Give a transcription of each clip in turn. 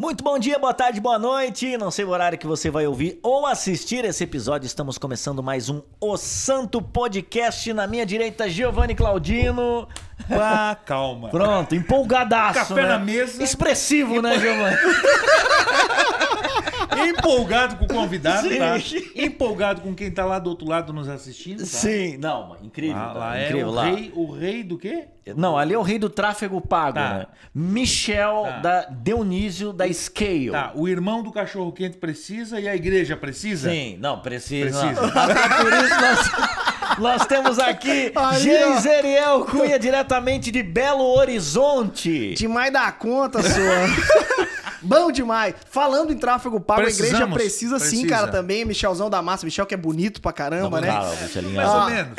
Muito bom dia, boa tarde, boa noite. Não sei o horário que você vai ouvir ou assistir esse episódio. Estamos começando mais um O Santo Podcast. Na minha direita, Giovanni Claudino. Ah, calma. Pronto, empolgadaço, Café né? na mesa. Expressivo, né, Giovanni? Empolgado com o convidado, Sim. tá? Empolgado com quem tá lá do outro lado nos assistindo, tá? Sim, não, incrível. Lá incrível, é o rei do quê? Não, ali é o rei do tráfego pago, Tá. né? Michel da Dionísio da Scale. Tá, o irmão do cachorro quente precisa e a igreja precisa? Sim, não, precisa. Precisa. Até por isso nós temos aqui Geiseriel Cunha, diretamente de Belo Horizonte. Demais da conta, sua. Bom demais. Falando em tráfego pago, a igreja Precisamos. precisa sim, Precisa. cara, também. Michelzão da massa. Michel que é bonito pra caramba, né? Claro, Michelinho. Mais ou menos.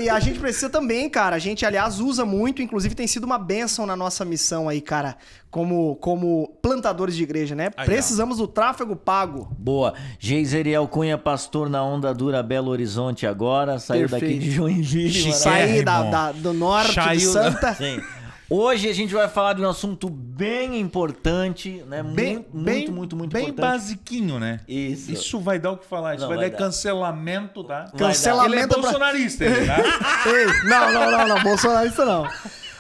E a gente precisa também, cara. A gente, aliás, usa muito. Inclusive, tem sido uma bênção na nossa missão aí, cara. Como plantadores de igreja, né? Aí, Precisamos do tráfego pago. Boa. Geiseriel Cunha, pastor na Onda Dura, Belo Horizonte agora. Saiu Perfeito. daqui de Joinville. Chique. Sair irmão. do norte de Saiu- Santa. Sim. Hoje a gente vai falar de um assunto bem importante, né? Muito Bem importante. basiquinho, né? Isso. Isso vai dar o que falar. Isso Não, vai vai dar dar. cancelamento, tá? Vai Cancelamento Ele é pra- bolsonarista, ele, tá? Ei, não. Bolsonarista não.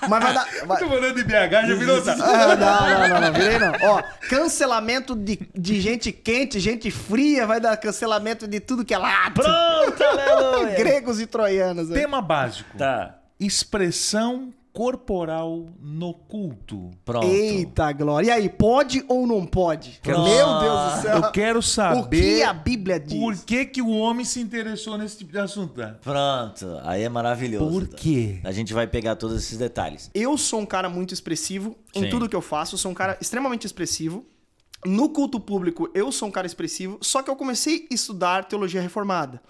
Mas vai dar. Tô falando de BH, já virou, tá? Não, virei não. Ó, cancelamento de gente quente, gente fria, vai dar cancelamento de tudo que é lado. Pronto, aleluia. Gregos e troianos. aí. Tema básico. Tá, Expressão corporal no culto. pronto. Eita, glória. E aí, pode ou não pode? Pronto. Meu Deus do céu. Eu quero O que saber a Bíblia diz? por que o homem se interessou nesse tipo de assunto, tá? Pronto, aí é maravilhoso. Por tá? quê? A gente vai pegar todos esses detalhes. Eu sou um cara muito expressivo em Sim. tudo que eu faço. Eu sou um cara extremamente expressivo. No culto público, eu sou um cara expressivo, só que eu comecei a estudar teologia reformada.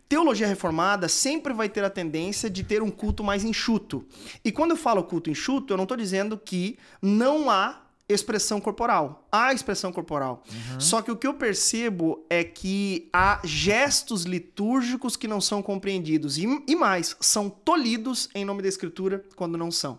Teologia reformada sempre vai ter a tendência de ter um culto mais enxuto. E quando eu falo culto enxuto, eu não estou dizendo que não há expressão corporal. Há expressão corporal. Só que o que eu percebo é que há gestos litúrgicos que não são compreendidos. E mais, são tolhidos em nome da Escritura quando não são.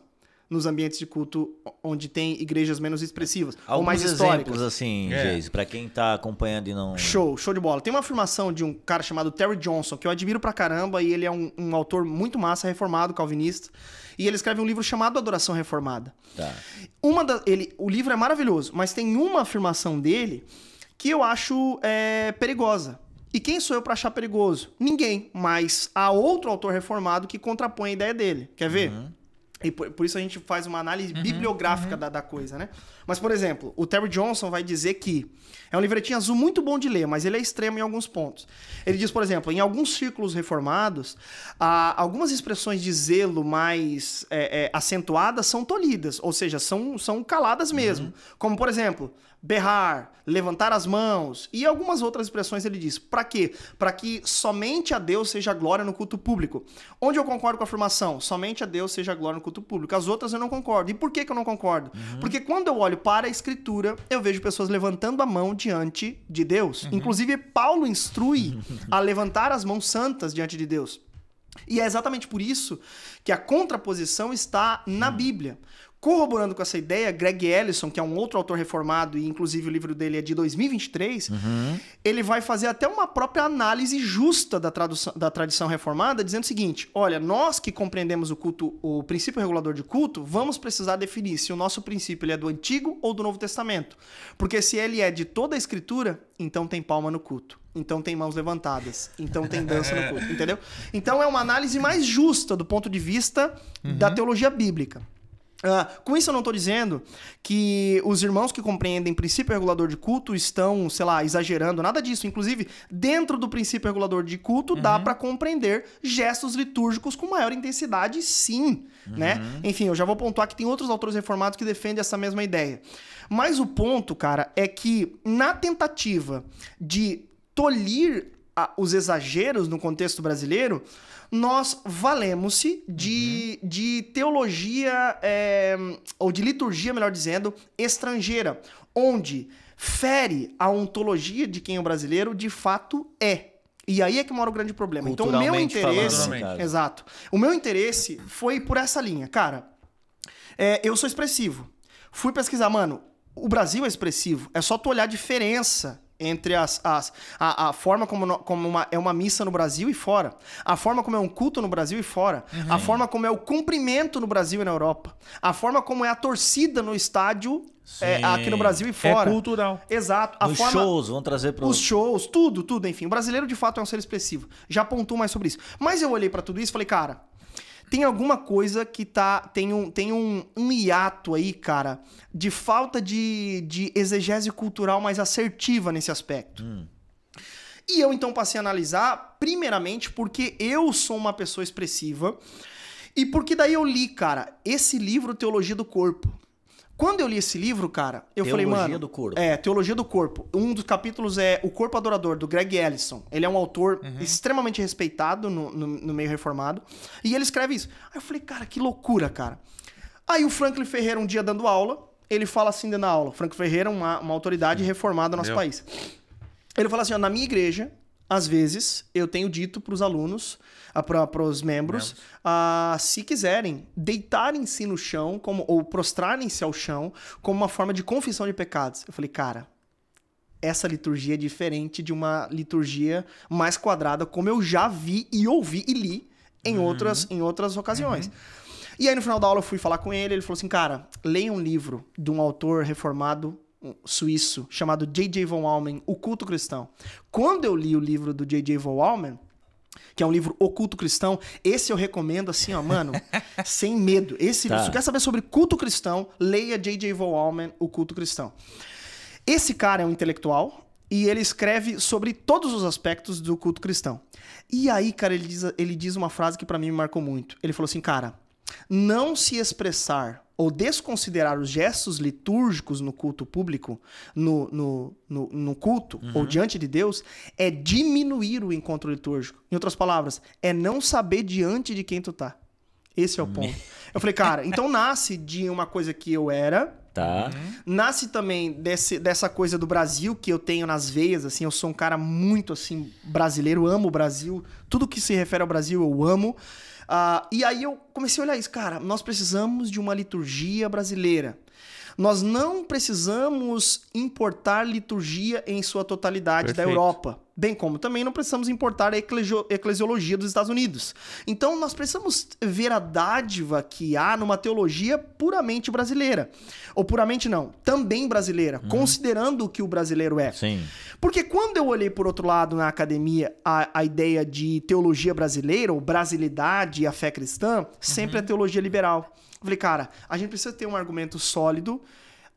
Nos ambientes de culto onde tem igrejas menos expressivas ou Alguns mais exemplos, históricas. assim, É. Geis, pra quem tá acompanhando e não... Show de bola. Tem uma afirmação de um cara chamado Terry Johnson, que eu admiro pra caramba, e ele é um autor muito massa, reformado, calvinista, e ele escreve um livro chamado Adoração Reformada. Tá. O livro é maravilhoso, mas tem uma afirmação dele que eu acho perigosa. E quem sou eu pra achar perigoso? Ninguém, mas há outro autor reformado que contrapõe a ideia dele. Quer ver? E por isso a gente faz uma análise bibliográfica da coisa, né? Mas, por exemplo, o Terry Johnson vai dizer que é um livretinho azul muito bom de ler, mas ele é extremo em alguns pontos. Ele diz, por exemplo, em alguns círculos reformados, algumas expressões de zelo mais acentuadas são tolhidas, ou seja, são caladas mesmo. Como, por exemplo, berrar, levantar as mãos e algumas outras expressões ele diz. Para quê? Para que somente a Deus seja glória no culto público. Onde eu concordo com a afirmação? Somente a Deus seja glória no culto público. As outras eu não concordo. E por que eu não concordo? Porque quando eu olho para a Escritura, eu vejo pessoas levantando a mão diante de Deus. Inclusive, Paulo instrui a levantar as mãos santas diante de Deus. E é exatamente por isso que a contraposição está na Bíblia. Corroborando com essa ideia, Greg Ellison, que é um outro autor reformado, e inclusive o livro dele é de 2023, ele vai fazer até uma própria análise justa da tradição reformada, dizendo o seguinte: olha, nós que compreendemos o culto, o princípio regulador de culto, vamos precisar definir se o nosso princípio ele é do Antigo ou do Novo Testamento. Porque se ele é de toda a Escritura, então tem palma no culto. Então tem mãos levantadas. Então tem dança no culto, entendeu? Então é uma análise mais justa do ponto de vista da teologia bíblica. Com isso eu não estou dizendo que os irmãos que compreendem princípio regulador de culto estão, sei lá, exagerando, nada disso. Inclusive, dentro do princípio regulador de culto, dá para compreender gestos litúrgicos com maior intensidade, sim. Né? Enfim, eu já vou pontuar que tem outros autores reformados que defendem essa mesma ideia. Mas o ponto, cara, é que na tentativa de tolir os exageros no contexto brasileiro, nós valemos-se de teologia, ou de liturgia, melhor dizendo, estrangeira, onde fere a ontologia de quem o brasileiro de fato é. E aí é que mora o grande problema. Então, o meu interesse... Exato. O meu interesse foi por essa linha. Cara, eu sou expressivo. Fui pesquisar, mano, O Brasil é expressivo. É só tu olhar a diferença entre a forma como é uma missa no Brasil e fora. A forma como é um culto no Brasil e fora. A forma como é o cumprimento no Brasil e na Europa. A forma como é a torcida no estádio aqui no Brasil e fora. É cultural. Exato. Os shows, vamos trazer para os shows, tudo, enfim. O brasileiro, de fato, é um ser expressivo. Já pontuo mais sobre isso. Mas eu olhei pra tudo isso e falei, cara, tem alguma coisa que tem um hiato aí, cara, de falta de exegese cultural mais assertiva nesse aspecto. E eu, então, passei a analisar, primeiramente, porque eu sou uma pessoa expressiva e porque daí eu li, cara, esse livro Teologia do Corpo. Quando eu li esse livro, cara, eu falei, mano... Teologia do Corpo. Teologia do Corpo. Um dos capítulos é O Corpo Adorador, do Greg Ellison. Ele é um autor extremamente respeitado no meio reformado. E ele escreve isso. Aí eu falei, cara, que loucura, cara. Aí o Franklin Ferreira, um dia dando aula, ele fala assim dentro da aula. O Franklin Ferreira é uma autoridade reformada no nosso país. Ele fala assim, ó, na minha igreja, às vezes, eu tenho dito para os alunos, para os membros, se quiserem, deitarem-se no chão ou prostrarem-se ao chão como uma forma de confissão de pecados. Eu falei, cara, essa liturgia é diferente de uma liturgia mais quadrada, como eu já vi e ouvi e li em outras ocasiões. E aí, no final da aula, eu fui falar com ele, ele falou assim, cara, leia um livro de um autor reformado suíço chamado J.J. Von Almen, O Culto Cristão. Quando eu li o livro do J.J. Von Almen, que é um livro O Culto Cristão, esse eu recomendo assim, ó, mano, sem medo. Se você quer saber sobre culto cristão, leia J.J. Von Almen, O Culto Cristão. Esse cara é um intelectual e ele escreve sobre todos os aspectos do culto cristão. E aí, cara, ele diz uma frase que pra mim me marcou muito. Ele falou assim, cara, não se expressar ou desconsiderar os gestos litúrgicos no culto público, no culto ou diante de Deus, é diminuir o encontro litúrgico. Em outras palavras, é não saber diante de quem tu tá. Esse é o ponto. Eu falei, cara, então nasce de uma coisa que eu era, nasce também dessa coisa do Brasil que eu tenho nas veias, assim, eu sou um cara muito, assim, brasileiro, amo o Brasil, tudo que se refere ao Brasil eu amo. E aí eu comecei a olhar isso, cara, nós precisamos de uma liturgia brasileira. Nós não precisamos importar liturgia em sua totalidade da Europa. Bem como também não precisamos importar a eclesiologia dos Estados Unidos. Então nós precisamos ver a dádiva que há numa teologia puramente brasileira. Ou puramente não, também brasileira, considerando o que o brasileiro é. Sim. Porque quando eu olhei por outro lado na academia a ideia de teologia brasileira, ou brasilidade e a fé cristã, sempre é teologia liberal. Eu falei, cara, a gente precisa ter um argumento sólido,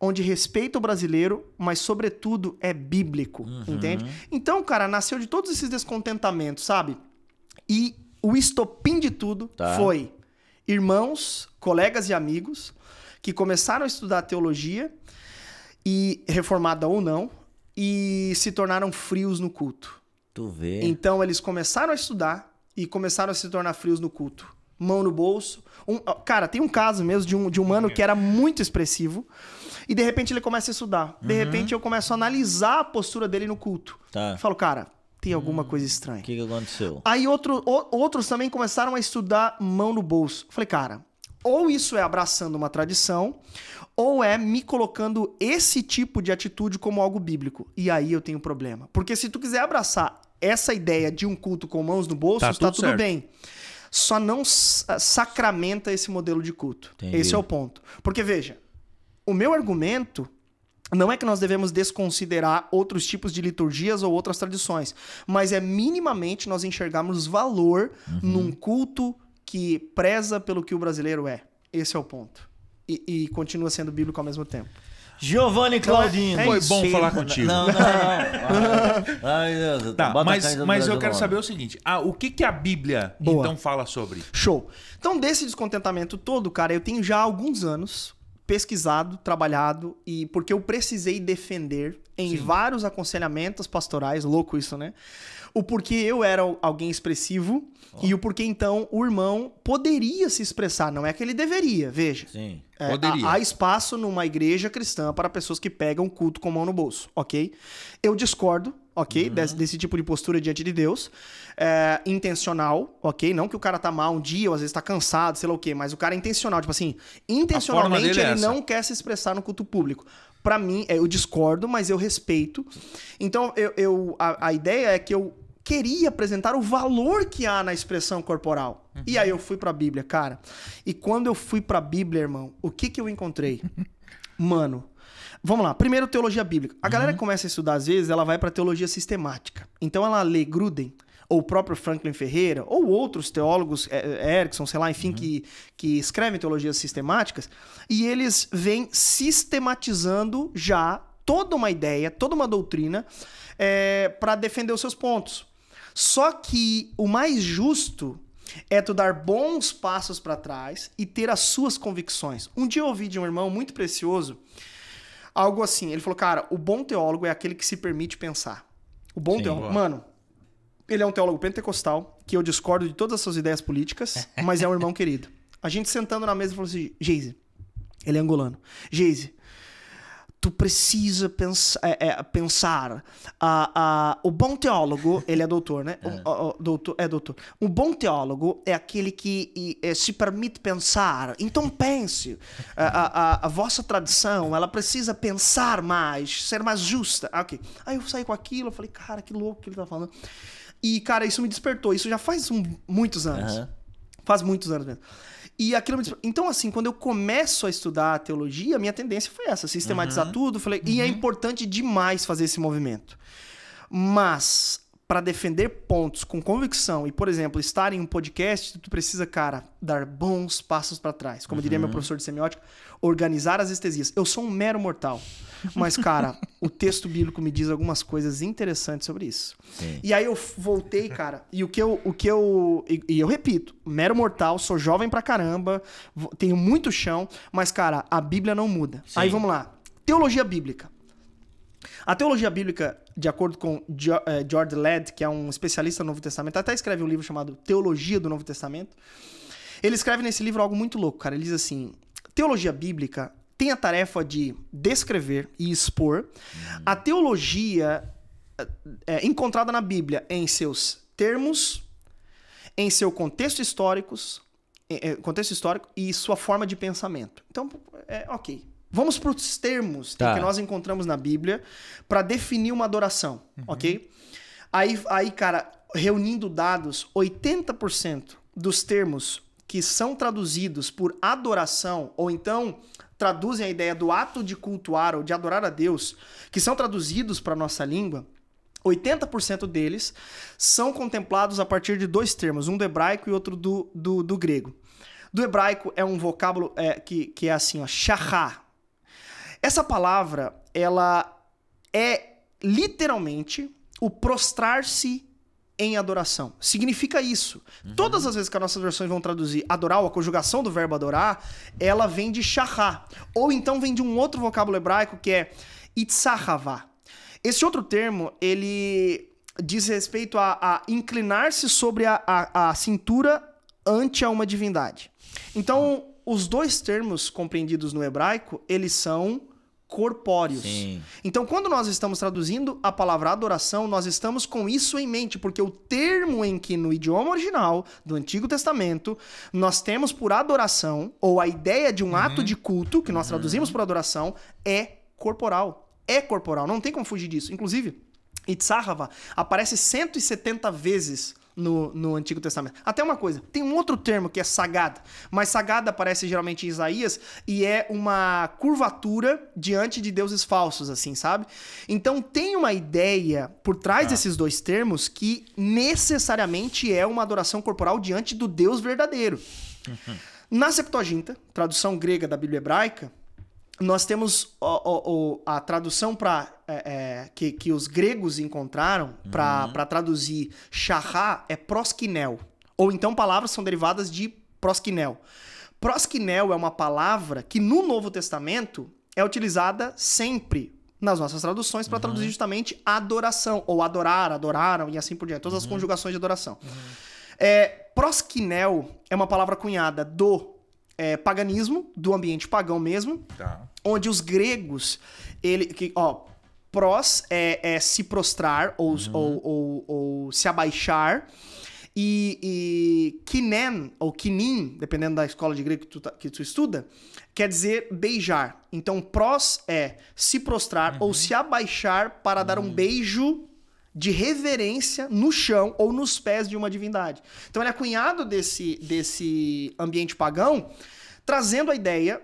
onde respeita o brasileiro, mas, sobretudo, é bíblico, entende? Então, cara, nasceu de todos esses descontentamentos, sabe? E o estopim de tudo foi irmãos, colegas e amigos que começaram a estudar teologia, e reformada ou não, e se tornaram frios no culto. Tu vê. Então, eles começaram a estudar e começaram a se tornar frios no culto. Mão no bolso. Cara, tem um caso mesmo de um mano que era muito expressivo e de repente ele começa a estudar. De repente eu começo a analisar a postura dele no culto. Eu falo, cara, tem alguma coisa estranha. O que aconteceu? Aí outros também começaram a estudar mão no bolso. Falei, cara, ou isso é abraçando uma tradição, ou é me colocando esse tipo de atitude como algo bíblico. E aí eu tenho um problema. Porque se tu quiser abraçar essa ideia de um culto com mãos no bolso, tá tudo bem. Só não sacramenta esse modelo de culto. Entendi. Esse é o ponto. Porque, veja, o meu argumento não é que nós devemos desconsiderar outros tipos de liturgias ou outras tradições, mas é minimamente nós enxergarmos valor num culto que preza pelo que o brasileiro é. Esse é o ponto. E continua sendo bíblico ao mesmo tempo. Giovanni Claudino. Foi bom falar contigo. Não. Ai, Deus, tá, mas eu quero saber o seguinte. O que a Bíblia, então, fala sobre? Show. Então, desse descontentamento todo, cara, eu tenho já alguns anos pesquisado, trabalhado, e porque eu precisei defender em vários aconselhamentos pastorais, louco isso, né? O porquê eu era alguém expressivo e o porquê, então, o irmão poderia se expressar. Não é que ele deveria, veja. Sim. Poderia. Há espaço numa igreja cristã para pessoas que pegam culto com mão no bolso, ok? Eu discordo, ok? Desse tipo de postura diante de Deus. Intencional, ok? Não que o cara tá mal um dia, ou às vezes tá cansado, sei lá o quê, mas o cara é intencional. Tipo assim, intencionalmente ele não quer se expressar no culto público. Pra mim, eu discordo, mas eu respeito. Então, a ideia é que eu queria apresentar o valor que há na expressão corporal. E aí eu fui pra Bíblia, cara. E quando eu fui pra Bíblia, irmão, o que eu encontrei? Mano, vamos lá. Primeiro, teologia bíblica. A galera que começa a estudar, às vezes, ela vai pra teologia sistemática. Então ela lê Gruden, ou o próprio Franklin Ferreira, ou outros teólogos, Erickson, sei lá, enfim, que escrevem teologias sistemáticas, e eles vêm sistematizando já toda uma ideia, toda uma doutrina para defender os seus pontos. Só que o mais justo é tu dar bons passos para trás e ter as suas convicções. Um dia eu ouvi de um irmão muito precioso algo assim, ele falou, cara, o bom teólogo é aquele que se permite pensar. O bom teólogo, mano, ele é um teólogo pentecostal, que eu discordo de todas as suas ideias políticas, mas é um irmão querido. A gente sentando na mesa falou assim, Geise, ele é angolano, Geise, tu precisa pensar. O bom teólogo, ele é doutor, né? Doutor. O bom teólogo é aquele que se permite pensar. Então pense. A vossa tradição, ela precisa pensar mais, ser mais justa. Ok. Aí eu saí com aquilo, eu falei, cara, que louco que ele tá falando. E, cara, isso me despertou. Isso já faz muitos anos. Faz muitos anos mesmo. E aquilo me despertou. Então, assim, quando eu começo a estudar a teologia, a minha tendência foi essa, sistematizar tudo. Falei, e é importante demais fazer esse movimento. Mas, para defender pontos com convicção e, por exemplo, estar em um podcast, tu precisa, cara, dar bons passos para trás. Como diria meu professor de semiótica, organizar as estesias. Eu sou um mero mortal. Mas, cara, o texto bíblico me diz algumas coisas interessantes sobre isso. Sim. E aí eu voltei, cara, e eu repito, mero mortal, sou jovem pra caramba, tenho muito chão, mas, cara, a Bíblia não muda. Sim. Aí vamos lá. Teologia bíblica. A teologia bíblica, de acordo com George Ladd, que é um especialista no Novo Testamento, até escreve um livro chamado Teologia do Novo Testamento. Ele escreve nesse livro algo muito louco, cara. Ele diz assim, teologia bíblica tem a tarefa de descrever e expor a teologia encontrada na Bíblia em seus termos, em seu contexto histórico e sua forma de pensamento. Então, ok. Vamos para os termos que nós encontramos na Bíblia para definir uma adoração, ok? Aí, cara, reunindo dados, 80% dos termos que são traduzidos por adoração, ou então traduzem a ideia do ato de cultuar ou de adorar a Deus, que são traduzidos para a nossa língua, 80% deles são contemplados a partir de dois termos, um do hebraico e outro do grego. Do hebraico é um vocábulo que é assim, ó, shachá. Essa palavra, ela é literalmente o prostrar-se em adoração. Significa isso. Todas as vezes que as nossas versões vão traduzir adorar, ou a conjugação do verbo adorar, ela vem de shachá. Ou então vem de um outro vocábulo hebraico que é itzahavá. Esse outro termo, ele diz respeito a inclinar-se sobre a cintura ante a uma divindade. Então, os dois termos compreendidos no hebraico, eles são corpóreos. Sim. Então, quando nós estamos traduzindo a palavra adoração, nós estamos com isso em mente, porque o termo em que no idioma original do Antigo Testamento nós temos por adoração, ou a ideia de um ato de culto, que nós traduzimos por adoração, é corporal. É corporal, não tem como fugir disso. Inclusive, Itzahava aparece 170 vezes no Antigo Testamento. Até uma coisa, tem um outro termo que é sagada, mas sagada aparece geralmente em Isaías e é uma curvatura diante de deuses falsos, assim, sabe? Então tem uma ideia por trás desses dois termos que necessariamente é uma adoração corporal diante do Deus verdadeiro. Na Septuaginta, tradução grega da Bíblia hebraica, nós temos a tradução que os gregos encontraram para traduzir shachá é proskinel. Ou então palavras são derivadas de proskinel. Proskinel é uma palavra que no Novo Testamento é utilizada sempre nas nossas traduções para traduzir justamente adoração. Ou adorar, adoraram e assim por diante. Todas as conjugações de adoração. Proskinel é uma palavra cunhada do paganismo, do ambiente pagão mesmo, onde os gregos, pros é se prostrar ou se abaixar, E kinen, ou kinin, dependendo da escola de grego que tu estuda, quer dizer beijar. Então, pros é se prostrar ou se abaixar para dar um beijo de reverência no chão ou nos pés de uma divindade. Então, ele é cunhado desse ambiente pagão, trazendo a ideia,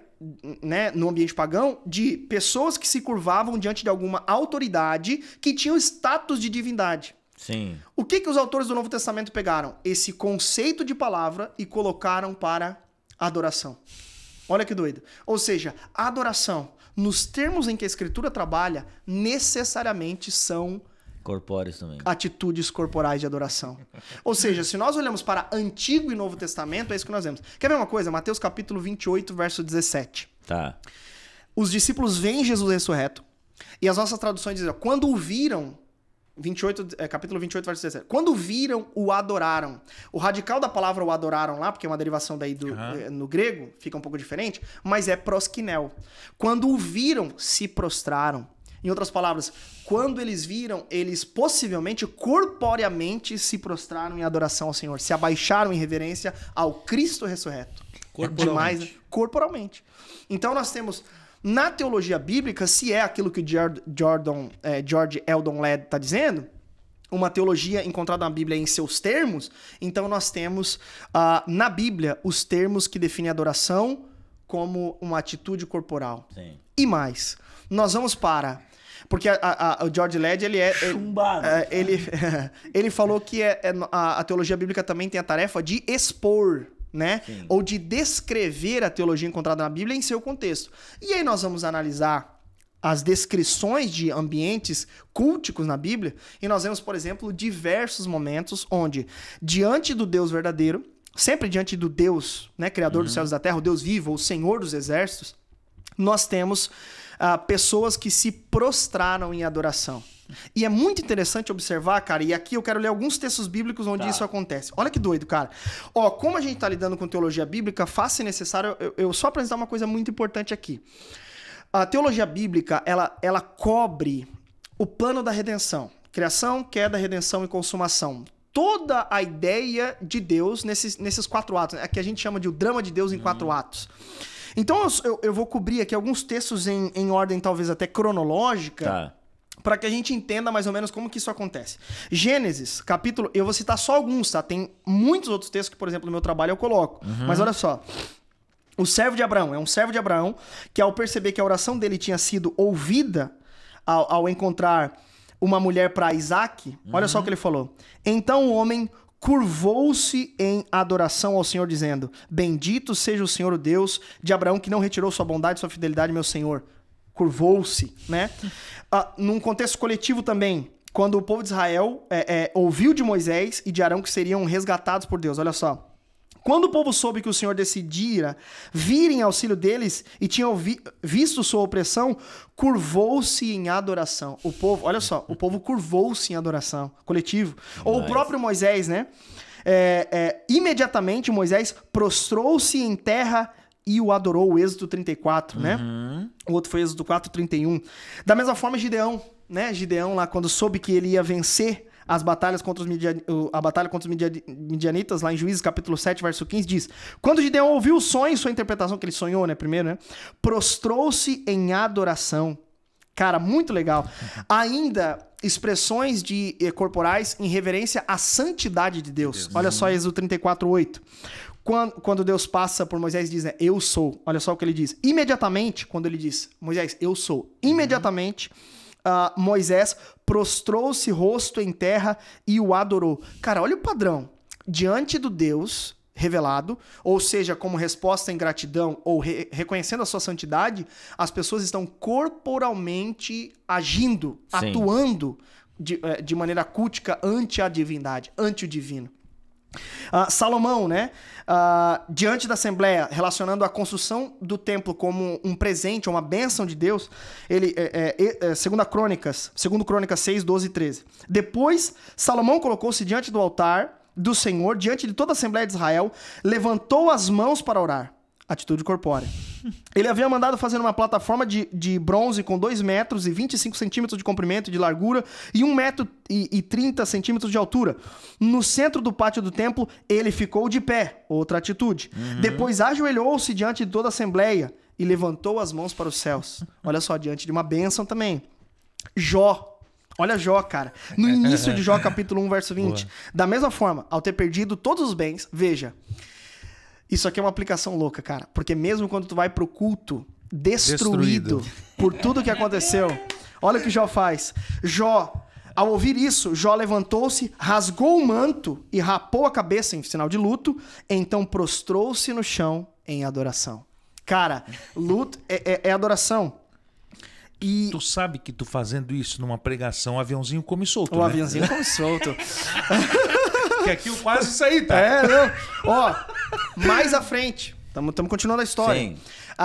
né, no ambiente pagão, de pessoas que se curvavam diante de alguma autoridade que tinha o status de divindade. Sim. O que os autores do Novo Testamento pegaram? Esse conceito de palavra e colocaram para adoração. Olha que doido. Ou seja, a adoração, nos termos em que a Escritura trabalha, necessariamente são corpóreos também. Atitudes corporais de adoração. Ou seja, se nós olhamos para Antigo e Novo Testamento, é isso que nós vemos. Quer ver uma coisa? Mateus capítulo 28, verso 17. Tá. Os discípulos veem Jesus ressurreto, e as nossas traduções dizem, quando o viram, capítulo 28, verso 17, quando viram, o adoraram. O radical da palavra o adoraram lá, porque é uma derivação daí no grego, fica um pouco diferente, mas é proskinel. Quando o viram, se prostraram. Em outras palavras, quando eles viram, eles possivelmente, corporeamente, se prostraram em adoração ao Senhor, se abaixaram em reverência ao Cristo ressurreto. Corporalmente. Corporalmente. Então nós temos, na teologia bíblica, se é aquilo que George Eldon Ladd está dizendo, uma teologia encontrada na Bíblia em seus termos, então nós temos na Bíblia os termos que definem a adoração como uma atitude corporal. Sim. E mais, nós vamos para... Porque o George Ladd, ele falou que a teologia bíblica também tem a tarefa de expor, né? Sim. Ou de descrever a teologia encontrada na Bíblia em seu contexto. E aí nós vamos analisar as descrições de ambientes culticos na Bíblia, e nós vemos, por exemplo, diversos momentos onde, diante do Deus verdadeiro, sempre diante do Deus, né, Criador dos céus e da terra, o Deus vivo, o Senhor dos exércitos, nós temos pessoas que se prostraram em adoração. E é muito interessante observar, cara, e aqui eu quero ler alguns textos bíblicos onde isso acontece. Olha que doido, cara. Ó, como a gente tá lidando com teologia bíblica, faz-se necessário eu só apresentar uma coisa muito importante aqui. A teologia bíblica, ela cobre o plano da redenção. Criação, queda, redenção e consumação. Toda a ideia de Deus nesses 4 atos, né, que a gente chama de o drama de Deus em 4 atos. Então eu vou cobrir aqui alguns textos em ordem talvez até cronológica, para que a gente entenda mais ou menos como que isso acontece. Gênesis, capítulo... Eu vou citar só alguns, tá? Tem muitos outros textos que, por exemplo, no meu trabalho eu coloco. Mas olha só. O servo de Abraão, é um servo de Abraão que, ao perceber que a oração dele tinha sido ouvida ao encontrar uma mulher para Isaac, olha só o que ele falou. Então o homem curvou-se em adoração ao Senhor, dizendo: bendito seja o Senhor, o Deus de Abraão, que não retirou sua bondade e sua fidelidade, meu Senhor. Curvou-se, né? Num contexto coletivo também, quando o povo de Israel ouviu de Moisés e de Arão que seriam resgatados por Deus, olha só. Quando o povo soube que o Senhor decidira vir em auxílio deles e tinha visto sua opressão, curvou-se em adoração. O povo, olha só, o povo curvou-se em adoração, coletivo. Ou o próprio Moisés, né? Imediatamente Moisés prostrou-se em terra e o adorou, o Êxodo 34, né? O outro foi Êxodo 4:31. Da mesma forma, Gideão, né? Gideão lá, quando soube que ele ia vencer as batalhas contra a batalha contra os midianitas, lá em Juízes capítulo 7, verso 15, diz: quando Gideão ouviu o sonho, sua interpretação que ele sonhou, né, primeiro, né, prostrou-se em adoração. Cara, muito legal. Ainda expressões corporais em reverência à santidade de Deus. Olha só Êxodo 34:8. Quando Deus passa por Moisés e diz, né, eu sou. Olha só o que ele diz. Imediatamente, quando ele diz, Moisés, eu sou. Imediatamente, Moisés prostrou-se rosto em terra e o adorou. Cara, olha o padrão. Diante do Deus revelado, ou seja, como resposta em gratidão ou reconhecendo a sua santidade, as pessoas estão corporalmente agindo, atuando de maneira cultica ante a divindade, ante o divino. Salomão, né? Diante da Assembleia, relacionando a construção do templo como um presente, uma bênção de Deus, ele, segundo Crônicas 6, 12 e 13. Depois, Salomão colocou-se diante do altar do Senhor, diante de toda a Assembleia de Israel, levantou as mãos para orar. Atitude corpórea. Ele havia mandado fazer uma plataforma de bronze com 2 metros e 25 centímetros de comprimento e de largura e 1 metro e 30 centímetros de altura. No centro do pátio do templo, ele ficou de pé. Outra atitude. Depois ajoelhou-se diante de toda a assembleia e levantou as mãos para os céus. Olha só, diante de uma bênção também. Jó. Olha Jó, cara. No início de Jó, capítulo 1, verso 20. Boa. Da mesma forma, ao ter perdido todos os bens, veja, isso aqui é uma aplicação louca, cara. Porque mesmo quando tu vai pro culto destruído por tudo que aconteceu, olha o que Jó faz. Jó, ao ouvir isso, Jó levantou-se, rasgou o manto e rapou a cabeça em sinal de luto, então prostrou-se no chão em adoração. Cara, luto é adoração. E... Tu sabe que tu fazendo isso numa pregação, o aviãozinho come solto, O aviãozinho come solto. Que aqui eu quase saí, tá? Não. Ó, mais à frente, estamos continuando a história. Sim.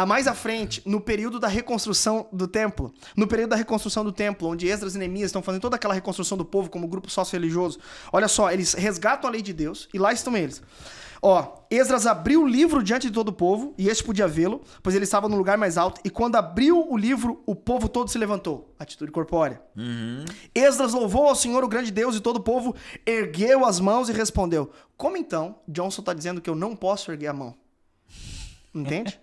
Mais à frente, no período da reconstrução do templo, onde Esdras e Neemias estão fazendo toda aquela reconstrução do povo como grupo sócio-religioso, olha só, eles resgatam a lei de Deus e lá estão eles. Ó, Esdras abriu o livro diante de todo o povo, e este podia vê-lo, pois ele estava no lugar mais alto, e quando abriu o livro, o povo todo se levantou. Atitude corpórea. Esdras louvou ao Senhor, o grande Deus, e todo o povo ergueu as mãos e respondeu. Como então Johnson está dizendo que eu não posso erguer a mão? Entende?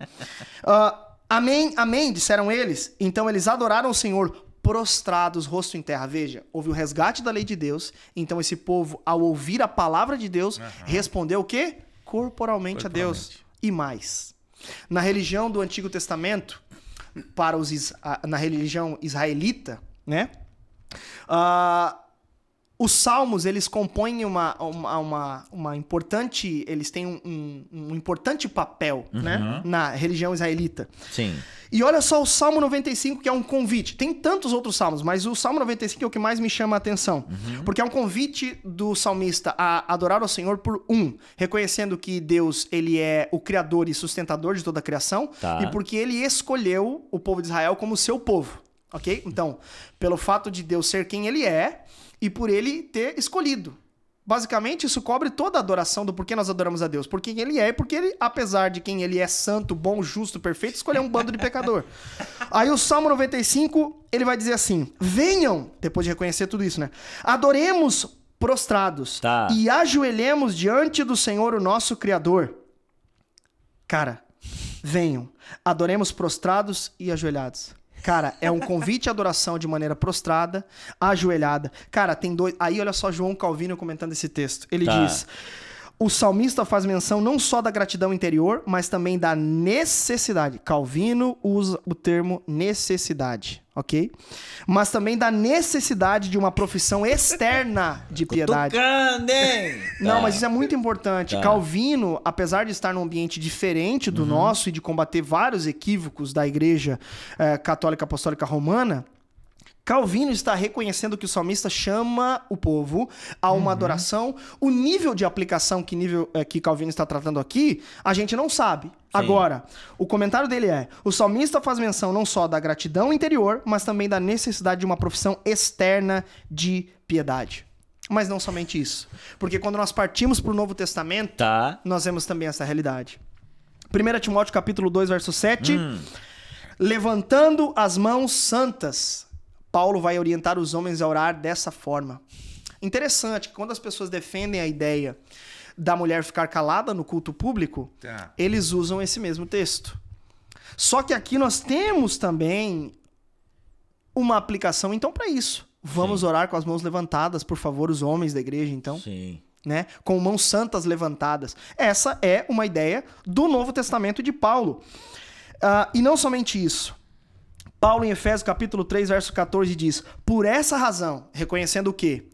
Amém, amém, disseram eles. Então eles adoraram o Senhor, prostrados, rosto em terra. Veja, houve o resgate da lei de Deus, então esse povo, ao ouvir a palavra de Deus, respondeu o quê? Corporalmente a Deus. E mais. Na religião do Antigo Testamento, na religião israelita, né? Os salmos, eles compõem uma importante... Eles têm um importante papel, né? Na religião israelita. Sim. E olha só o Salmo 95, que é um convite. Tem tantos outros salmos, mas o Salmo 95 é o que mais me chama a atenção. Porque é um convite do salmista a adorar ao Senhor por reconhecendo que Deus, ele é o criador e sustentador de toda a criação. E porque ele escolheu o povo de Israel como seu povo. Ok? Então, pelo fato de Deus ser quem ele é e por ele ter escolhido. Basicamente, isso cobre toda a adoração do porquê nós adoramos a Deus. Por quem ele é e porque ele, apesar de quem ele é santo, bom, justo, perfeito, escolheu um bando de pecador. Aí o Salmo 95, ele vai dizer assim, venham, depois de reconhecer tudo isso, né? Adoremos prostrados e ajoelhemos diante do Senhor, o nosso Criador. Cara, venham, adoremos prostrados e ajoelhados. Cara, é um convite à adoração de maneira prostrada, ajoelhada. Cara, tem dois... Aí, olha só João Calvino comentando esse texto. Ele diz... O salmista faz menção não só da gratidão interior, mas também da necessidade. Calvino usa o termo necessidade, ok? Mas também da necessidade de uma profissão externa de piedade. Não, mas isso é muito importante. Calvino, apesar de estar num ambiente diferente do nosso e de combater vários equívocos da Igreja Católica Apostólica Romana, Calvino está reconhecendo que o salmista chama o povo a uma adoração. O nível de aplicação que Calvino está tratando aqui, a gente não sabe. Sim. Agora, o comentário dele é: o salmista faz menção não só da gratidão interior, mas também da necessidade de uma profissão externa de piedade. Mas não somente isso. Porque quando nós partimos para o Novo Testamento, nós vemos também essa realidade. 1 Timóteo capítulo 2, verso 7. Levantando as mãos santas, Paulo vai orientar os homens a orar dessa forma. Interessante que quando as pessoas defendem a ideia da mulher ficar calada no culto público, eles usam esse mesmo texto. Só que aqui nós temos também uma aplicação, então, para isso. Vamos orar com as mãos levantadas, por favor, os homens da igreja, então. Sim. Né? Com mãos santas levantadas. Essa é uma ideia do Novo Testamento de Paulo. E não somente isso. Paulo, em Efésios capítulo 3, verso 14, diz: por essa razão, reconhecendo o quê?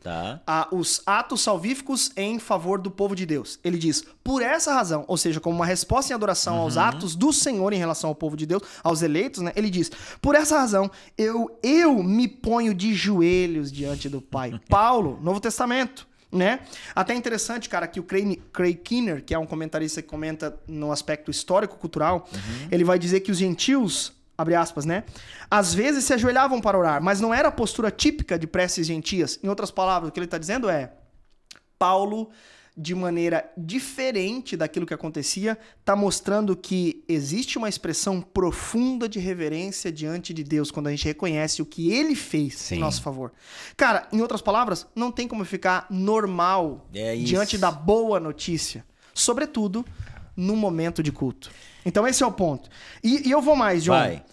Os atos salvíficos em favor do povo de Deus. Ele diz, por essa razão, ou seja, como uma resposta em adoração aos atos do Senhor em relação ao povo de Deus, aos eleitos, né? Ele diz, por essa razão, eu me ponho de joelhos diante do Pai. Paulo, Novo Testamento. Né? Até interessante, cara, que o Craig Keener, que é um comentarista que comenta no aspecto histórico-cultural, ele vai dizer que os gentios, abre aspas, né? Às vezes se ajoelhavam para orar, mas não era a postura típica de preces gentias. Em outras palavras, o que ele está dizendo é: Paulo de maneira diferente daquilo que acontecia, está mostrando que existe uma expressão profunda de reverência diante de Deus quando a gente reconhece o que Ele fez em nosso favor. Cara, em outras palavras, não tem como ficar normal diante da boa notícia, sobretudo no momento de culto. Então esse é o ponto. E eu vou mais, John. Vai.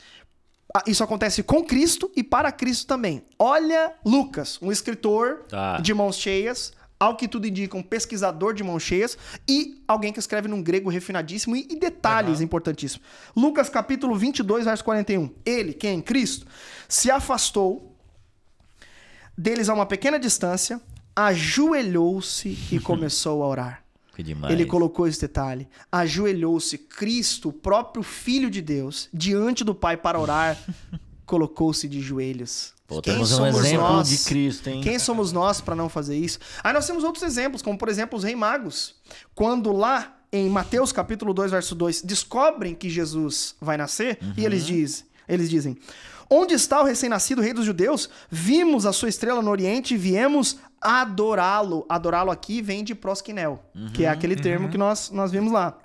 Isso acontece com Cristo e para Cristo também. Olha Lucas, um escritor de mãos cheias, ao que tudo indica, um pesquisador de mãos cheias e alguém que escreve num grego refinadíssimo e detalhes importantíssimos. Lucas capítulo 22, verso 41. Ele, quem? Cristo, se afastou deles a uma pequena distância, ajoelhou-se e começou a orar. Que demais. Ele colocou esse detalhe. Ajoelhou-se, Cristo, o próprio Filho de Deus, diante do Pai para orar, colocou-se de joelhos. Pô, temos um exemplo de Cristo, hein? Quem somos nós para não fazer isso? Aí nós temos outros exemplos, como por exemplo os reis magos. Quando lá em Mateus capítulo 2, verso 2, descobrem que Jesus vai nascer, e eles dizem: onde está o recém-nascido rei dos judeus? Vimos a sua estrela no oriente e viemos adorá-lo. Adorá-lo aqui vem de proskinel, que é aquele termo que nós vimos lá.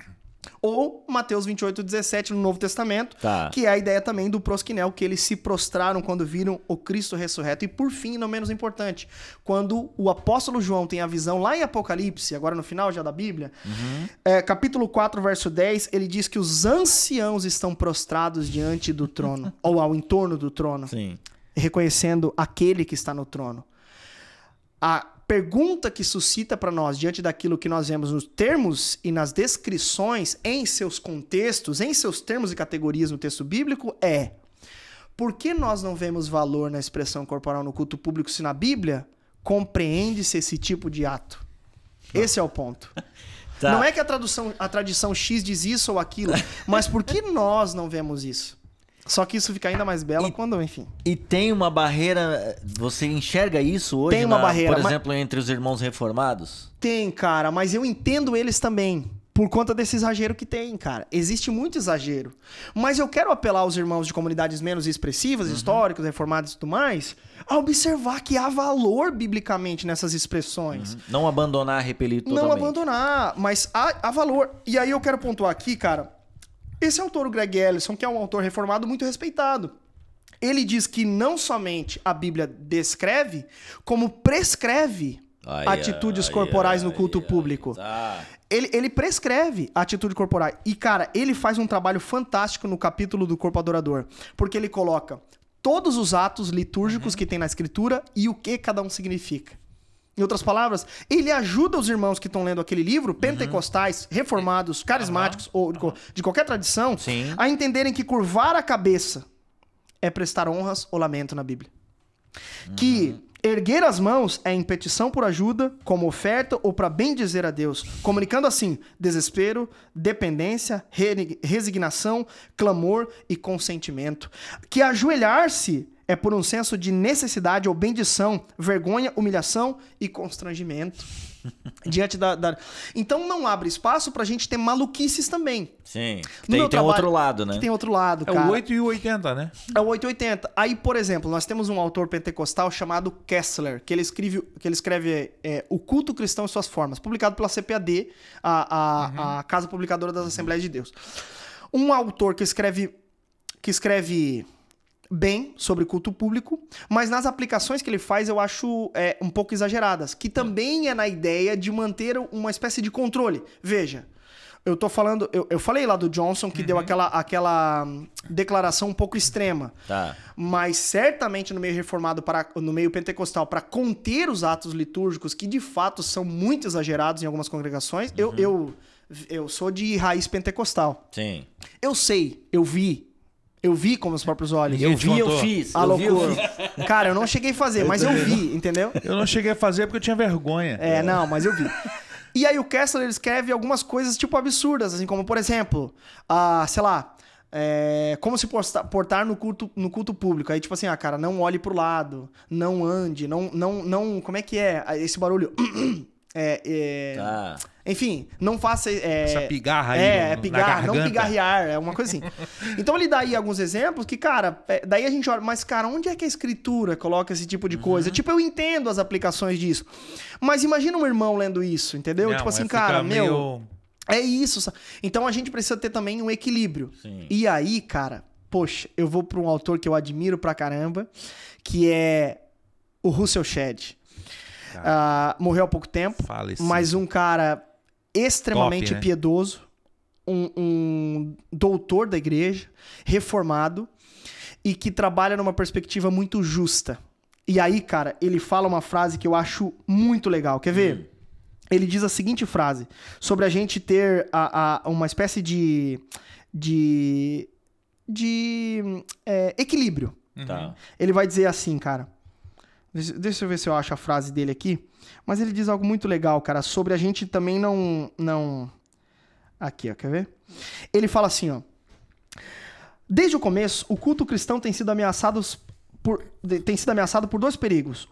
Ou Mateus 28, 17 no Novo Testamento, que é a ideia também do proskinel, que eles se prostraram quando viram o Cristo ressurreto. E por fim, não menos importante, quando o apóstolo João tem a visão lá em Apocalipse, agora no final já da Bíblia, capítulo 4, verso 10, ele diz que os anciãos estão prostrados diante do trono, ou ao entorno do trono, reconhecendo aquele que está no trono. A pergunta que suscita para nós, diante daquilo que nós vemos nos termos e nas descrições, em seus contextos, em seus termos e categorias no texto bíblico, é: por que nós não vemos valor na expressão corporal no culto público se na Bíblia compreende-se esse tipo de ato? Esse é o ponto. Não é que a tradição X diz isso ou aquilo, mas por que nós não vemos isso? Só que isso fica ainda mais belo quando, enfim... E tem uma barreira... Você enxerga isso hoje, tem uma barreira, por exemplo, entre os irmãos reformados? Tem, cara, mas eu entendo eles também. Por conta desse exagero que tem, cara. Existe muito exagero. Mas eu quero apelar aos irmãos de comunidades menos expressivas, históricos, reformados e tudo mais, a observar que há valor biblicamente nessas expressões. Não abandonar, repelir totalmente. Não abandonar, mas há valor. E aí eu quero pontuar aqui, cara... Esse autor, o Greg Ellison, que é um autor reformado muito respeitado, ele diz que não somente a Bíblia descreve, como prescreve atitudes corporais no culto público. Ele prescreve a atitude corporal. E, cara, ele faz um trabalho fantástico no capítulo do corpo adorador, porque ele coloca todos os atos litúrgicos que tem na Escritura e o que cada um significa. Em outras palavras, ele ajuda os irmãos que estão lendo aquele livro, pentecostais, reformados, carismáticos ou de qualquer tradição, a entenderem que curvar a cabeça é prestar honras ou lamento na Bíblia. Que erguer as mãos é em petição por ajuda, como oferta ou para bendizer a Deus, comunicando assim desespero, dependência, resignação, clamor e consentimento. Que ajoelhar-se é por um senso de necessidade ou bendição, vergonha, humilhação e constrangimento. Diante da... Então não abre espaço pra gente ter maluquices também. Sim. Tem outro lado, né? Tem outro lado, cara. É o 8 e o 80, né? É o 880. Aí, por exemplo, nós temos um autor pentecostal chamado Kessler, que ele escreve O Culto Cristão e Suas Formas, publicado pela CPAD, a Casa Publicadora das Assembleias de Deus. Um autor que escreve bem sobre culto público, mas nas aplicações que ele faz eu acho um pouco exageradas, que também é na ideia de manter uma espécie de controle. Veja, eu tô falando, eu falei lá do Johnson que deu aquela declaração um pouco extrema, mas certamente no meio reformado, no meio pentecostal, para conter os atos litúrgicos que de fato são muito exagerados em algumas congregações, eu sou de raiz pentecostal. Sim. Eu sei, eu vi com meus próprios olhos. Eu fiz. A loucura. Cara, eu não cheguei a fazer, mas eu vi, entendeu? Eu não cheguei a fazer porque eu tinha vergonha. Não, mas eu vi. E aí o Kessler ele escreve algumas coisas tipo absurdas, assim como, por exemplo, sei lá, como se portar no culto público. Aí tipo assim, cara, não olhe pro lado, não ande, não como é que é esse barulho? Enfim, não faça... Essa pigarra aí não pigarrear, é uma coisa assim. Então ele dá aí alguns exemplos que, cara, daí a gente olha, mas, cara, onde é que a escritura coloca esse tipo de coisa? Tipo, eu entendo as aplicações disso, mas imagina um irmão lendo isso, entendeu? Não, tipo assim, cara, meio... é isso. Então a gente precisa ter também um equilíbrio. Sim. E aí, cara, poxa, eu vou pra um autor que eu admiro pra caramba, que é o Russell Shedd. Morreu há pouco tempo, Falecido. mas um cara extremamente Top, né? piedoso, um doutor da igreja, reformado, e que trabalha numa perspectiva muito justa. E aí, cara, ele fala uma frase que eu acho muito legal. Quer ver? Ele diz a seguinte frase, sobre a gente ter uma espécie de equilíbrio. Tá. Ele vai dizer assim, cara... Deixa eu ver se eu acho a frase dele aqui. Mas ele diz algo muito legal, cara, sobre a gente também não... Aqui, ó, quer ver? Ele fala assim, ó. Desde o começo, o culto cristão tem sido ameaçado por dois perigos.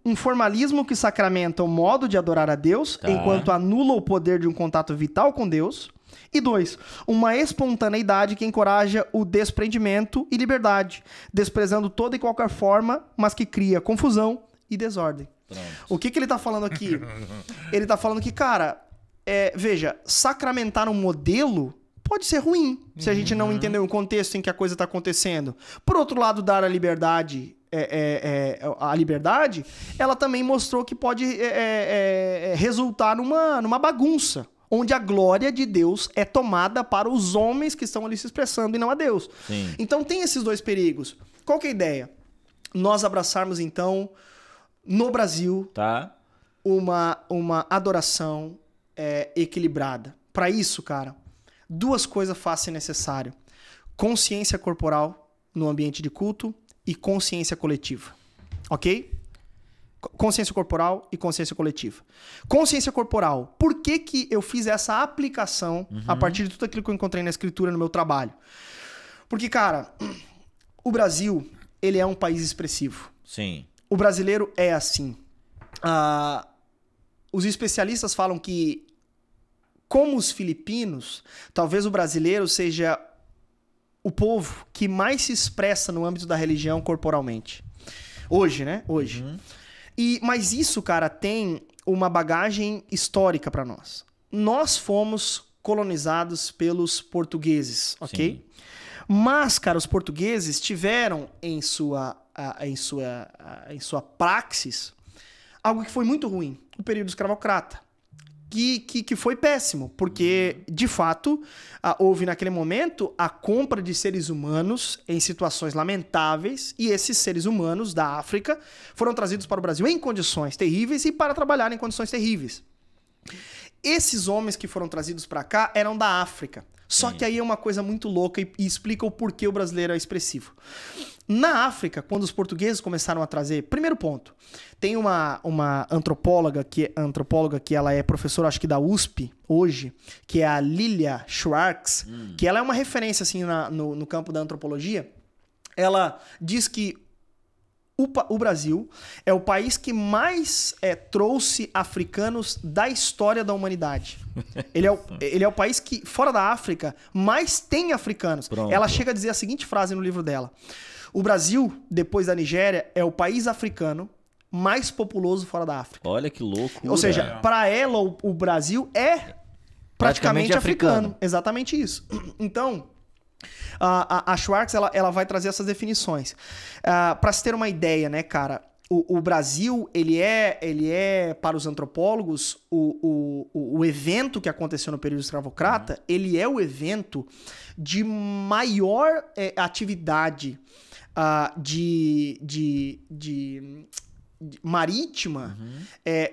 Um formalismo que sacramenta o modo de adorar a Deus, enquanto anula o poder de um contato vital com Deus. E 2, uma espontaneidade que encoraja o desprendimento e liberdade, desprezando toda e qualquer forma, mas que cria confusão e desordem. Pronto. O que ele tá falando aqui? Ele tá falando que, cara, veja, sacramentar um modelo pode ser ruim, se a gente não entender o contexto em que a coisa tá acontecendo. Por outro lado, dar a liberdade... a liberdade, ela também mostrou que pode resultar numa bagunça, onde a glória de Deus é tomada para os homens que estão ali se expressando e não a Deus. Sim. Então tem esses dois perigos. Qual que é a ideia? Nós abraçarmos, então, no Brasil, uma adoração equilibrada. Para isso, cara, duas coisas fazem necessário. Consciência corporal no ambiente de culto e consciência coletiva. Ok? Consciência corporal e consciência coletiva. Consciência corporal. Por que eu fiz essa aplicação a partir de tudo aquilo que eu encontrei na escritura no meu trabalho? Porque, cara, o Brasil, ele é um país expressivo. Sim. O brasileiro é assim. Os especialistas falam que, como os filipinos, talvez o brasileiro seja o povo que mais se expressa no âmbito da religião corporalmente. Hoje, né? Hoje. Mas isso, cara, tem uma bagagem histórica para nós. Nós fomos colonizados pelos portugueses, ok? Sim. Mas, cara, os portugueses tiveram em sua praxis algo que foi muito ruim, o período escravocrata. Que foi péssimo, porque, de fato, houve naquele momento a compra de seres humanos em situações lamentáveis, e esses seres humanos da África foram trazidos para o Brasil em condições terríveis e para trabalhar em condições terríveis. Esses homens que foram trazidos para cá eram da África. Só que aí é uma coisa muito louca e explica o porquê o brasileiro é expressivo. Na África, quando os portugueses começaram a trazer... Primeiro ponto, tem uma antropóloga que ela é professora, acho que da USP, hoje, que é a Lilia Schwartz, que ela é uma referência assim, no campo da antropologia. Ela diz que o Brasil é o país que mais trouxe africanos da história da humanidade. Ele é o país que, fora da África, mais tem africanos. Pronto. Ela chega a dizer a seguinte frase no livro dela. O Brasil, depois da Nigéria, é o país africano mais populoso fora da África. Olha que louco. Ou seja, para ela, o Brasil é praticamente africano. Exatamente isso. Então... A Schwartz, ela vai trazer essas definições. Para se ter uma ideia, né, cara? O Brasil, ele é para os antropólogos, o evento que aconteceu no período escravocrata, ele é o evento de maior atividade marítima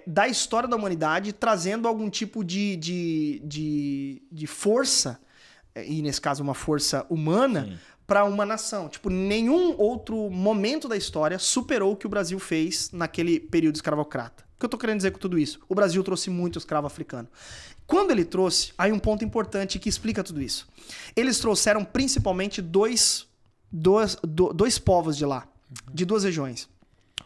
da história da humanidade, trazendo algum tipo de força, e nesse caso uma força humana, para uma nação. Tipo, nenhum outro momento da história superou o que o Brasil fez naquele período escravocrata. O que eu tô querendo dizer com tudo isso? O Brasil trouxe muito escravo africano. Quando ele trouxe, aí um ponto importante que explica tudo isso. Eles trouxeram principalmente dois povos de lá, de duas regiões.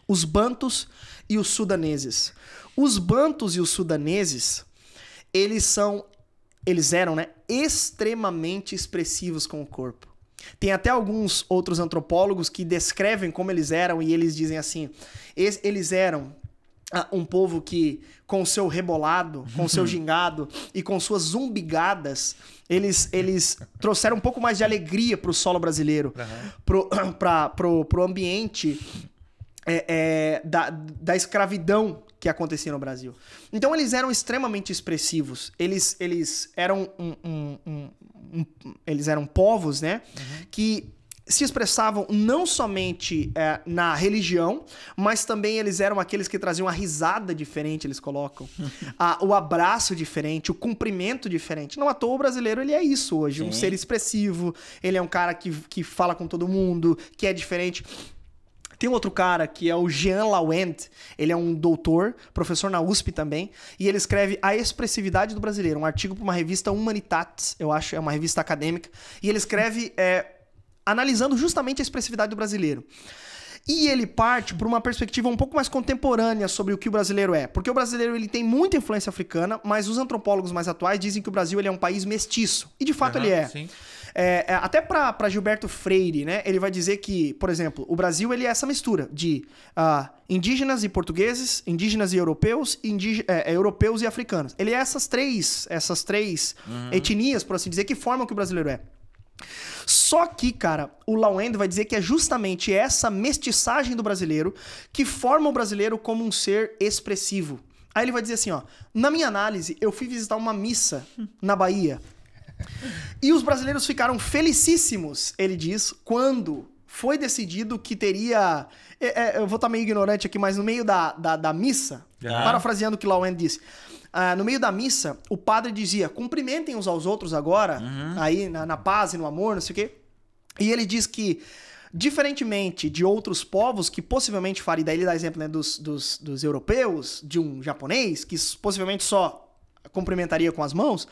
Os bantus e os sudaneses. Os bantus e os sudaneses, eles eram, né, extremamente expressivos com o corpo. Tem até alguns outros antropólogos que descrevem como eles eram e eles dizem assim, eles eram um povo que, com seu rebolado, com seu gingado e com suas zumbigadas, eles trouxeram um pouco mais de alegria pro solo brasileiro, pro ambiente da escravidão que acontecia no Brasil. Então eles eram extremamente expressivos. Eles eram eles eram povos, né, que se expressavam não somente na religião, mas também eles eram aqueles que traziam a risada diferente, eles colocam, o abraço diferente, o cumprimento diferente. Não à toa o brasileiro ele é isso hoje, um ser expressivo, ele é um cara que fala com todo mundo, que é diferente. Tem um outro cara que é o Jean Lawend, ele é um doutor, professor na USP também, e ele escreve A Expressividade do Brasileiro, um artigo para uma revista Humanitatis, eu acho, é uma revista acadêmica, e ele escreve analisando justamente a expressividade do brasileiro. E ele parte por uma perspectiva um pouco mais contemporânea sobre o que o brasileiro é. Porque o brasileiro ele tem muita influência africana, mas os antropólogos mais atuais dizem que o Brasil ele é um país mestiço. E de fato ele é. Sim. Até para Gilberto Freire, né? Ele vai dizer que, por exemplo, o Brasil ele é essa mistura de indígenas e portugueses, indígenas e europeus, europeus e africanos. Ele é essas três etnias, por assim dizer, que formam o que o brasileiro é. Só que, cara, o Lawend vai dizer que é justamente essa mestiçagem do brasileiro que forma o brasileiro como um ser expressivo. Aí ele vai dizer assim, ó, na minha análise, eu fui visitar uma missa na Bahia e os brasileiros ficaram felicíssimos, ele diz, quando foi decidido que teria... eu vou estar meio ignorante aqui, mas no meio da missa, parafraseando o que Lawend disse... no meio da missa, o padre dizia, cumprimentem uns aos outros agora, aí na paz e no amor, não sei o quê. E ele diz que, diferentemente de outros povos que possivelmente fariam, daí ele dá exemplo, né, dos europeus, de um japonês, que possivelmente só cumprimentaria com as mãos,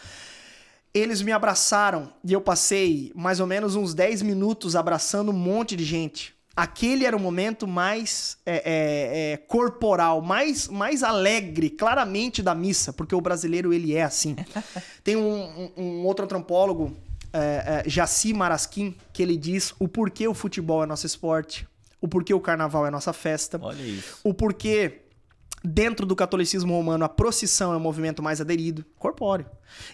eles me abraçaram e eu passei mais ou menos uns 10 minutos abraçando um monte de gente. Aquele era o momento mais corporal, mais alegre, claramente, da missa, porque o brasileiro ele é assim. Tem um outro antropólogo, Jaci Marasquim, que ele diz o porquê o futebol é nosso esporte, o porquê o carnaval é nossa festa, olha isso. O porquê dentro do catolicismo romano a procissão é o movimento mais aderido, corpóreo.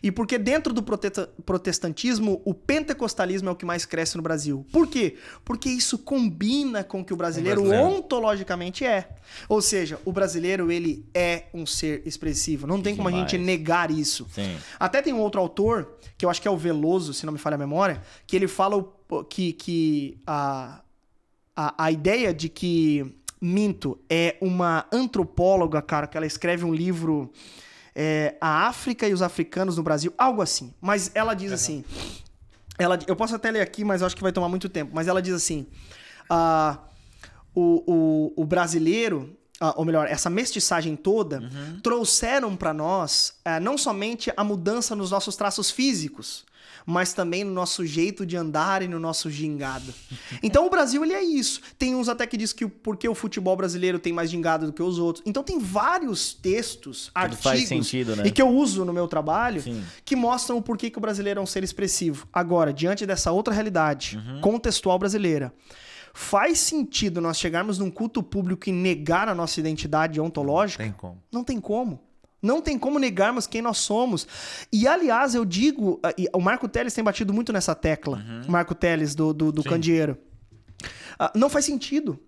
E porque dentro do protestantismo o pentecostalismo é o que mais cresce no Brasil. Por quê? Porque isso combina com o que o brasileiro ontologicamente é. Ou seja, o brasileiro ele é um ser expressivo. Não tem como a gente negar isso. Sim. Até tem um outro autor, que eu acho que é o Veloso, se não me falha a memória, que ele fala que a ideia de que Minto é uma antropóloga, cara, que ela escreve um livro, A África e os Africanos no Brasil, algo assim. Mas ela diz assim, eu posso até ler aqui, mas eu acho que vai tomar muito tempo, mas ela diz assim, o brasileiro, ou melhor, essa mestiçagem toda, trouxeram para nós não somente a mudança nos nossos traços físicos, mas também no nosso jeito de andar e no nosso gingado. Então o Brasil ele é isso. Tem uns até que diz que porque o futebol brasileiro tem mais gingado do que os outros. Então tem vários textos, artigos, faz sentido, né? E que eu uso no meu trabalho, que mostram o porquê que o brasileiro é um ser expressivo. Agora, diante dessa outra realidade contextual brasileira, faz sentido nós chegarmos num culto público e negar a nossa identidade ontológica? Tem como. Não tem como. Não tem como negarmos quem nós somos. E, aliás, eu digo... O Marco Teles tem batido muito nessa tecla. Marco Teles, do Candeeiro. Não faz sentido.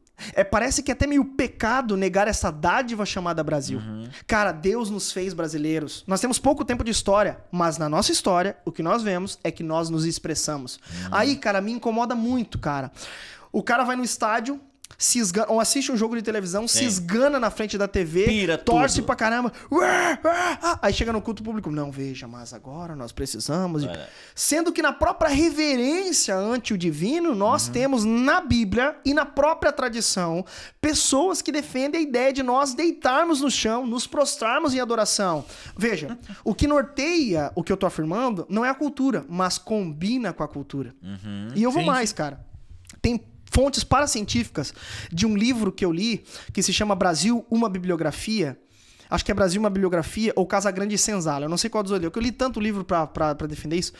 Parece que é até meio pecado negar essa dádiva chamada Brasil. Cara, Deus nos fez brasileiros. Nós temos pouco tempo de história, mas na nossa história, o que nós vemos é que nós nos expressamos. Aí, cara, me incomoda muito, cara. O cara vai no estádio... se esgana, ou assiste um jogo de televisão, se esgana na frente da TV, pira torce tudo pra caramba, aí chega no culto público, não, veja, mas agora nós precisamos... Sendo que na própria reverência ante o divino, nós temos na Bíblia e na própria tradição pessoas que defendem a ideia de nós deitarmos no chão, nos prostrarmos em adoração. Veja, o que norteia o que eu tô afirmando não é a cultura, mas combina com a cultura. E eu vou mais, cara. Tem fontes paracientíficas de um livro que eu li, que se chama Brasil, uma bibliografia. Acho que é Brasil, uma bibliografia, ou Casagrande e Senzala. Eu não sei qual dos dois. Eu li tanto livro pra defender isso,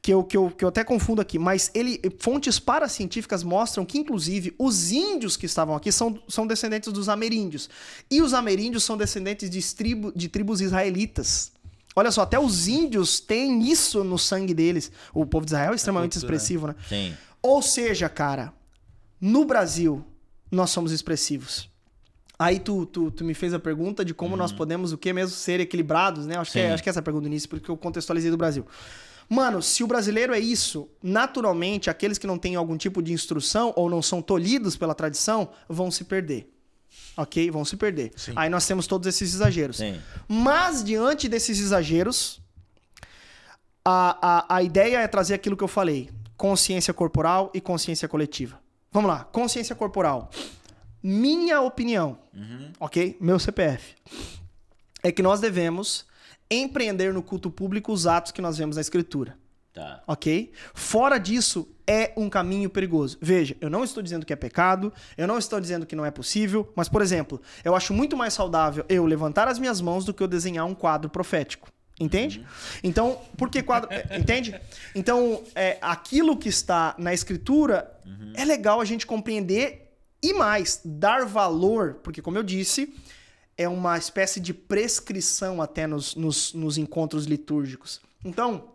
que eu até confundo aqui. Mas fontes paracientíficas mostram que, inclusive, os índios que estavam aqui são descendentes dos ameríndios. E os ameríndios são descendentes de tribos israelitas. Olha só, até os índios têm isso no sangue deles. O povo de Israel é extremamente expressivo, né? Sim. Ou seja, cara, no Brasil, nós somos expressivos. Aí tu me fez a pergunta de como nós podemos, o que mesmo, ser equilibrados, né? Acho que é essa a pergunta do início, porque eu contextualizei do Brasil. Mano, se o brasileiro é isso, naturalmente, aqueles que não têm algum tipo de instrução ou não são tolhidos pela tradição, vão se perder. Ok? Vão se perder. Sim. Aí nós temos todos esses exageros. Sim. Mas, diante desses exageros, a ideia é trazer aquilo que eu falei. Consciência corporal e consciência coletiva. Vamos lá. Consciência corporal. Minha opinião, ok? Meu CPF. É que nós devemos empreender no culto público os atos que nós vemos na Escritura. Tá. Ok? Fora disso, é um caminho perigoso. Veja, eu não estou dizendo que é pecado, eu não estou dizendo que não é possível, mas, por exemplo, eu acho muito mais saudável eu levantar as minhas mãos do que eu desenhar um quadro profético. Entende? Então, por que quadro... Entende? Então, aquilo que está na Escritura é legal a gente compreender e mais, dar valor, porque, como eu disse, é uma espécie de prescrição até nos encontros litúrgicos. Então,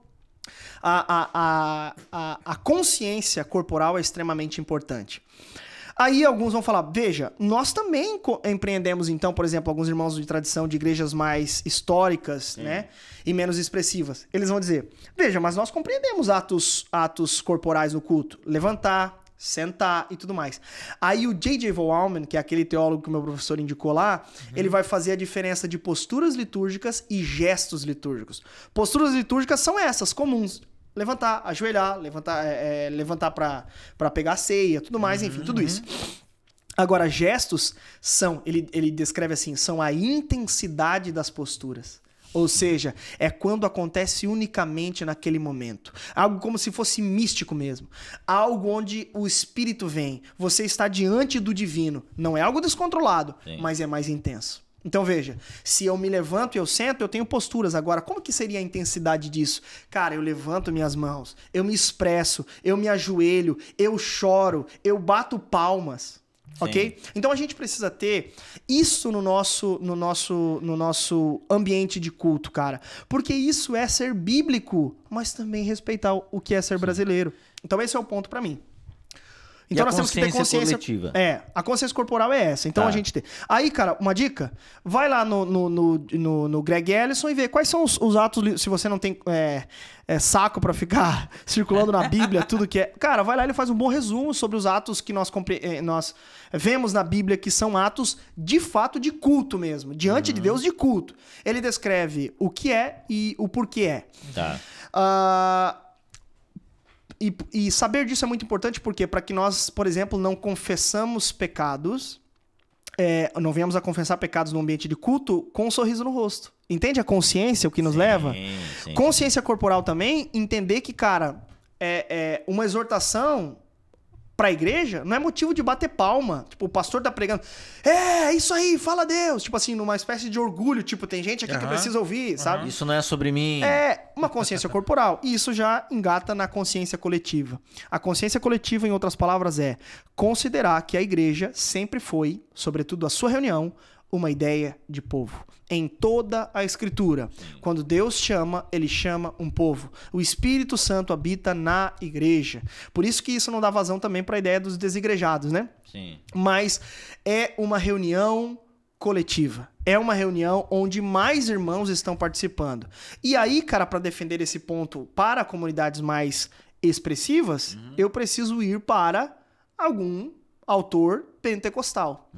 a consciência corporal é extremamente importante. Aí alguns vão falar, veja, nós também empreendemos então, por exemplo, alguns irmãos de tradição de igrejas mais históricas, né, e menos expressivas. Eles vão dizer, veja, mas nós compreendemos atos corporais no culto, levantar, sentar e tudo mais. Aí o J.J. Vollmann, que é aquele teólogo que o meu professor indicou lá, ele vai fazer a diferença de posturas litúrgicas e gestos litúrgicos. Posturas litúrgicas são essas, comuns. Levantar, ajoelhar, levantar para pegar a ceia, tudo mais, enfim, tudo isso. Agora, gestos são, ele descreve assim, são a intensidade das posturas. Ou seja, é quando acontece unicamente naquele momento. Algo como se fosse místico mesmo. Algo onde o Espírito vem. Você está diante do divino. Não é algo descontrolado, mas é mais intenso. Então veja, se eu me levanto e eu sento, eu tenho posturas. Agora, como que seria a intensidade disso? Cara, eu levanto minhas mãos, eu me expresso, eu me ajoelho, eu choro, eu bato palmas. Sim. Ok? Então a gente precisa ter isso no nosso ambiente de culto, cara. Porque isso é ser bíblico, mas também respeitar o que é ser brasileiro. Então esse é o ponto pra mim. Então nós temos que ter consciência coletiva. A consciência corporal é essa. Então a gente tem. Aí, cara, uma dica: vai lá no Greg Ellison e vê quais são os atos. Se você não tem saco pra ficar circulando na Bíblia, tudo que é. Cara, vai lá, ele faz um bom resumo sobre os atos que nós vemos na Bíblia, que são atos de fato de culto mesmo, diante de Deus de culto. Ele descreve o que é e o porquê é. Tá. E saber disso é muito importante, porque para que nós, por exemplo, não confessamos pecados, não venhamos a confessar pecados no ambiente de culto com um sorriso no rosto. Entende a consciência, o que nos leva? Sim, consciência corporal também, entender que, cara, uma exortação pra igreja não é motivo de bater palma. Tipo, o pastor tá pregando, isso aí, fala a Deus. Tipo assim, numa espécie de orgulho, tipo, tem gente aqui que precisa ouvir, sabe? Isso não é sobre mim. É uma consciência corporal. E isso já engata na consciência coletiva. A consciência coletiva, em outras palavras, é considerar que a igreja sempre foi, sobretudo a sua reunião, uma ideia de povo. Em toda a Escritura, quando Deus chama, Ele chama um povo. O Espírito Santo habita na igreja. Por isso que isso não dá vazão também para a ideia dos desigrejados, né? Sim. Mas é uma reunião coletiva. É uma reunião onde mais irmãos estão participando. E aí, cara, para defender esse ponto para comunidades mais expressivas, eu preciso ir para algum autor pentecostal.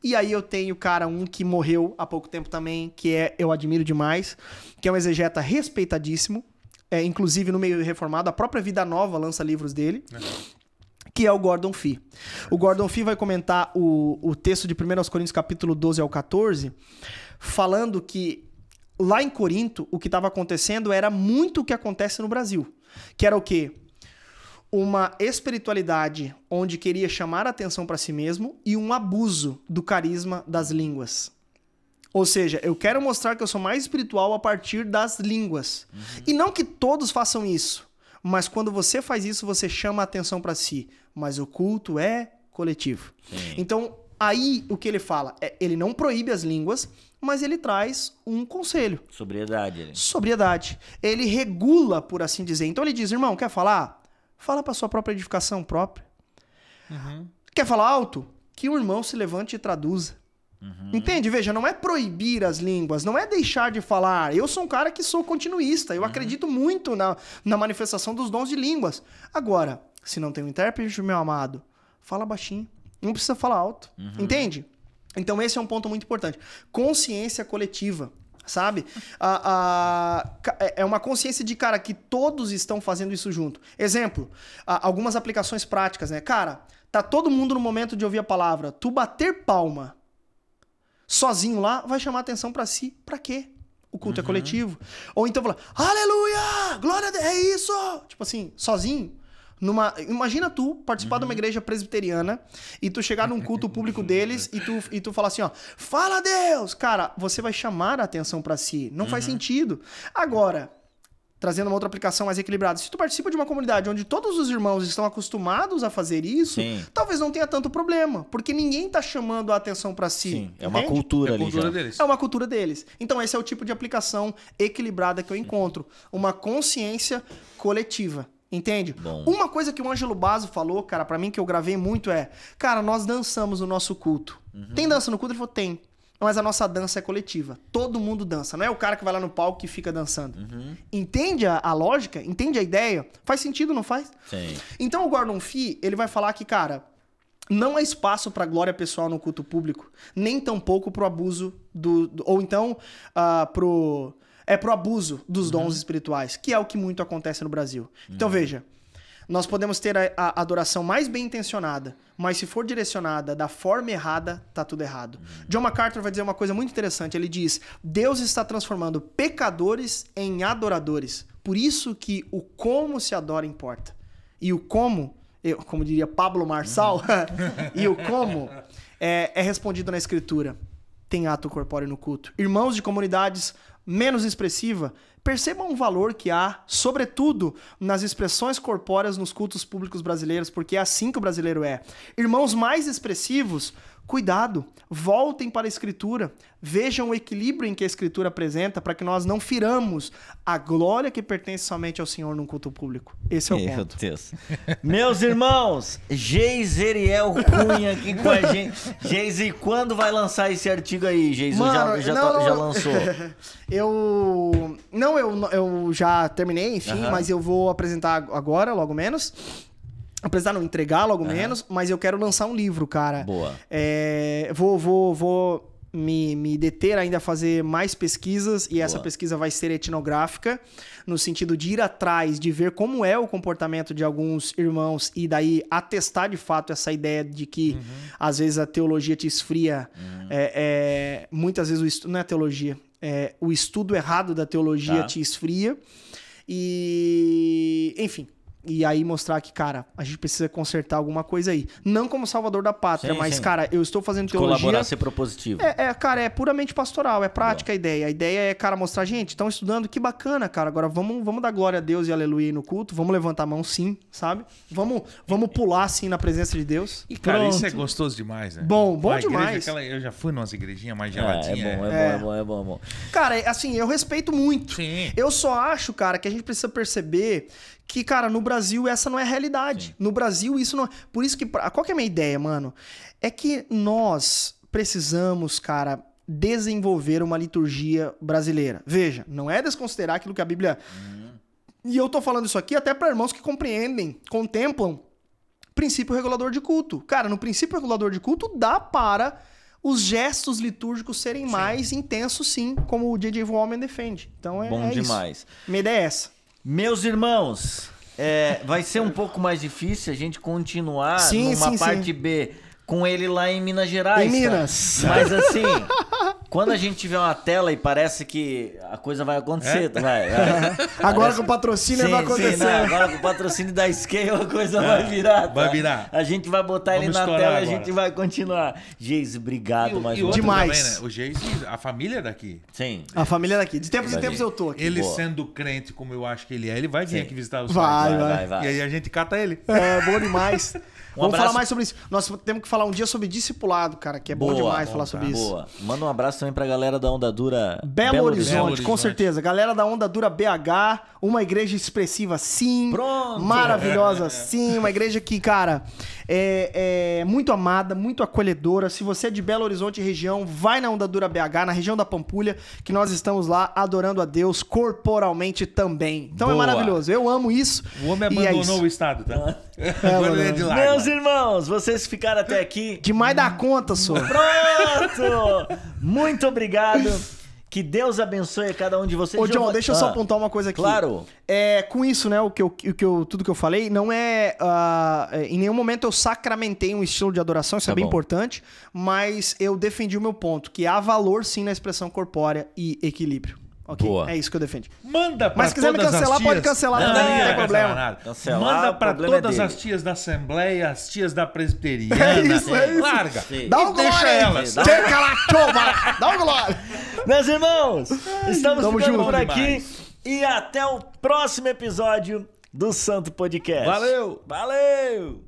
E aí eu tenho, cara, um que morreu há pouco tempo também, que eu admiro demais, que é um exegeta respeitadíssimo, inclusive no meio reformado, a própria Vida Nova lança livros dele, que é o Gordon Fee. O Gordon Fee vai comentar o texto de 1 Coríntios capítulo 12 ao 14, falando que lá em Corinto, o que estava acontecendo era muito o que acontece no Brasil, que era o quê? Uma espiritualidade onde queria chamar a atenção para si mesmo e um abuso do carisma das línguas. Ou seja, eu quero mostrar que eu sou mais espiritual a partir das línguas. E não que todos façam isso, mas quando você faz isso, você chama a atenção para si. Mas o culto é coletivo. Sim. Então, aí o que ele fala? Ele não proíbe as línguas, mas ele traz um conselho. Sobriedade. Sobriedade. Ele regula, por assim dizer. Então ele diz, irmão, quer falar? Fala para sua própria edificação própria. Quer falar alto? Que o irmão se levante e traduza. Entende? Veja, não é proibir as línguas, não é deixar de falar. Eu sou um cara que sou continuista, eu acredito muito na manifestação dos dons de línguas. Agora, se não tem um intérprete, meu amado, fala baixinho. Não precisa falar alto. Entende? Então esse é um ponto muito importante. Consciência coletiva, sabe? É uma consciência de, cara, que todos estão fazendo isso junto. Exemplo, algumas aplicações práticas, né? Cara, tá todo mundo no momento de ouvir a palavra. Tu bater palma sozinho lá vai chamar atenção pra si. Pra quê? O culto é coletivo. Ou então falar, aleluia, glória a Deus, é isso. Tipo assim, sozinho. Imagina tu participar de uma igreja presbiteriana e tu chegar num culto público deles e tu falar assim, ó, fala a Deus. Cara, você vai chamar a atenção pra si. Não faz sentido. Agora, trazendo uma outra aplicação mais equilibrada, se tu participa de uma comunidade onde todos os irmãos estão acostumados a fazer isso, talvez não tenha tanto problema, porque ninguém tá chamando a atenção pra si. Sim, é uma cultura ali. É uma cultura deles. Então esse é o tipo de aplicação equilibrada que eu encontro. Uma consciência coletiva. Entende? Bom. Uma coisa que o Ângelo Basso falou, cara, pra mim que eu gravei muito é, cara, nós dançamos no nosso culto. Tem dança no culto? Ele falou, tem. Mas a nossa dança é coletiva. Todo mundo dança. Não é o cara que vai lá no palco e fica dançando. Entende a lógica? Entende a ideia? Faz sentido, não faz? Sim. Então o Gordon Fee, ele vai falar que, cara, não há espaço pra glória pessoal no culto público, nem tampouco pro abuso ou então pro abuso dos dons espirituais, que é o que muito acontece no Brasil. Então veja, nós podemos ter a adoração mais bem intencionada, mas se for direcionada da forma errada, tá tudo errado. John MacArthur vai dizer uma coisa muito interessante, ele diz, Deus está transformando pecadores em adoradores, por isso que o como se adora importa. E o como diria Pablo Marçal, e o como é respondido na Escritura. Tem ato corpóreo no culto. Irmãos de comunidades menos expressiva, percebam o valor que há, sobretudo, nas expressões corpóreas nos cultos públicos brasileiros, porque é assim que o brasileiro é. Irmãos mais expressivos, cuidado, voltem para a Escritura, vejam o equilíbrio em que a Escritura apresenta para que nós não firamos a glória que pertence somente ao Senhor num culto público. Esse é o ponto. Meu Deus. Meus irmãos, Geiseriel Cunha aqui com a gente. Geise, quando vai lançar esse artigo aí, Geise? Já lançou? Eu já terminei, enfim, mas eu vou apresentar agora, logo menos. Apresentar, não, entregar logo menos, mas eu quero lançar um livro, cara. Boa. Vou me deter ainda a fazer mais pesquisas e essa pesquisa vai ser etnográfica, no sentido de ir atrás, de ver como é o comportamento de alguns irmãos e daí atestar de fato essa ideia de que às vezes a teologia te esfria. Muitas vezes o estudo, não é a teologia, o estudo errado da teologia te esfria. E, enfim... E aí mostrar que, cara, a gente precisa consertar alguma coisa aí. Não como salvador da pátria, mas, cara, eu estou fazendo teologia... Colaborar, ser propositivo. Cara, é puramente pastoral, é prática a ideia. A ideia é, cara, mostrar, gente, estão estudando, que bacana, cara. Agora vamos dar glória a Deus e aleluia aí no culto. Vamos levantar a mão, sim, sabe? Vamos pular, sim, na presença de Deus. E, cara, isso é gostoso demais, né? Bom demais. Eu já fui numas igrejinhas mais geladinhas. É bom. Cara, assim, eu respeito muito. Sim. Eu só acho, cara, que a gente precisa perceber... que, cara, no Brasil essa não é a realidade. Sim. No Brasil isso não é... Por isso que... Qual que é a minha ideia, mano? É que nós precisamos, cara, desenvolver uma liturgia brasileira. Veja, não é desconsiderar aquilo que a Bíblia... E eu tô falando isso aqui até para irmãos que compreendem, contemplam princípio regulador de culto. Cara, no princípio regulador de culto dá para os gestos litúrgicos serem mais intensos, sim, como o J.J. Wallman defende. Então Bom demais. Isso. Minha ideia é essa. Meus irmãos, vai ser um pouco mais difícil a gente continuar numa parte B com ele lá em Minas Gerais. Em Minas. Mas assim, Quando a gente tiver uma tela e parece que a coisa vai acontecer, vai. Agora com o patrocínio vai acontecer. Sim, não, agora com o patrocínio da Scale a coisa vai virar. Tá? Vai virar. A gente vai botar ele na tela e a gente vai continuar. Geise, obrigado mais uma vez. Demais. Também, né? O Geise, a família daqui. Sim. A família daqui. De tempos em tempos eu tô aqui. Ele sendo crente como eu acho que ele é, ele vai vir aqui visitar os vai. E aí a gente cata ele. É, bom demais. Vamos abraço. falar mais sobre isso. Nós temos que falar um dia sobre discipulado, cara, que é bom demais falar sobre isso. Boa. Manda um abraço também pra galera da Onda Dura Belo Horizonte, com certeza. Galera da Onda Dura BH, uma igreja expressiva sim. Pronto. Maravilhosa sim. Uma igreja que, cara, é muito amada, muito acolhedora. Se você é de Belo Horizonte região, vai na Onda Dura BH, na região da Pampulha, que nós estamos lá adorando a Deus corporalmente também. Então é maravilhoso. Eu amo isso. O homem abandonou o estado, tá? Agora ele é de lá. Meus irmãos, vocês ficaram até aqui. Demais da conta, senhor. Pronto! Muito obrigado. Que Deus abençoe a cada um de vocês. Ô, John, deixa eu só apontar uma coisa aqui. Claro. Com isso, né, tudo que eu falei, não é... em nenhum momento eu sacramentei um estilo de adoração, isso é bem importante, mas eu defendi o meu ponto, que há valor sim na expressão corpórea e equilíbrio. Ok? Boa. É isso que eu defendi. Manda pra Mas se quiser me cancelar, pode cancelar também, não tem problema. Cancelar, manda pra todas dele. as tias da Assembleia, as tias da Presbiteriana. É isso. Larga. Dá um deixa glória. elas. Dá um glória. Meus irmãos, estamos Tamo ficando junto por aqui. demais. E até o próximo episódio do Santo Podcast. Valeu. Valeu!